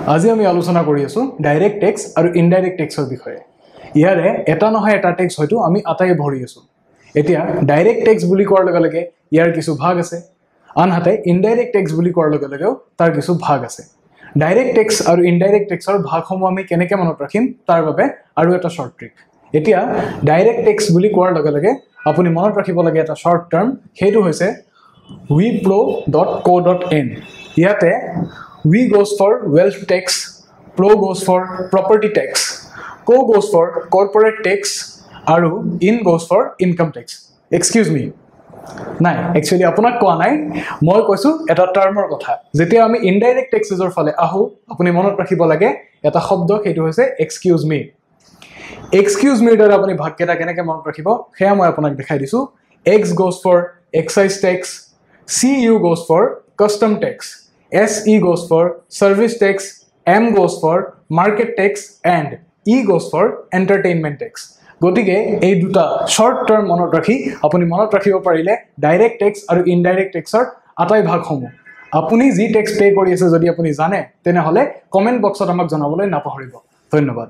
আজি আমি আলোচনা কৰি আছো ডাইৰেক্ট টেক্স আৰু ইনডাইৰেক্ট টেক্সৰ বিষয়ে ইয়াৰে এটা নহয় এটা টেক্স হয়তো আমি আটাই ভৰি আছো এতিয়া ডাইৰেক্ট টেক্স বুলি কোৱাৰ লগে লগে ইয়াৰ কিছু ভাগ আছে আনহাতে ইনডাইৰেক্ট টেক্স বুলি কোৱাৰ লগে লগে তাৰ কিছু ভাগ আছে ডাইৰেক্ট টেক্স আৰু ইনডাইৰেক্ট টেক্সৰ ভাগসমূহ আমি কেনেকৈ মনত ৰাখিম তাৰ বাবে আৰু এটা শৰ্ট ট্ৰিক এতিয়া ডাইৰেক্ট টেক্স বুলি কোৱাৰ লগে লগে আপুনি মনত ৰাখিব লাগে এটা শৰ্ট টাৰ্ম সেইটো হৈছে wipro.co.in ইয়াতে we goes for wealth tax pro goes for property tax co goes for corporate tax aru in goes for income tax excuse me নাই actually আপোনাক কোৱা নাই মই কৈছো এটা টাৰ্মৰ কথা যেতিয়া আমি ইনডাইৰেক্ট টেক্সেছৰ ফালে আহো আপুনি মনত ৰাখিব লাগে এটা শব্দ সেইটো হৈছে excuse me এৰ আপুনি ভাগকেটা কেনেকৈ মনত ৰাখিব হেয়া মই আপোনাক দেখাই দিছো x goes for excise tax cu goes for custom tax SE goes for service tax, M goes for market tax, and E goes for entertainment tax. গতিকে এই দুটা শর্ট টার্ম মনত ৰাখি আপুনি মনত ৰাখিব পাৰিলে ডাইৰেক্ট টেক্স আৰু ইনডাইৰেক্ট টেক্সৰ আটাই ভাগসমূহ আপুনি যি টেক্স পে কৰি আছে যদি আপুনি জানে তেনেহলে কমেন্ট বক্সত আমাক জনাবলৈ নাপাহৰিব ধন্যবাদ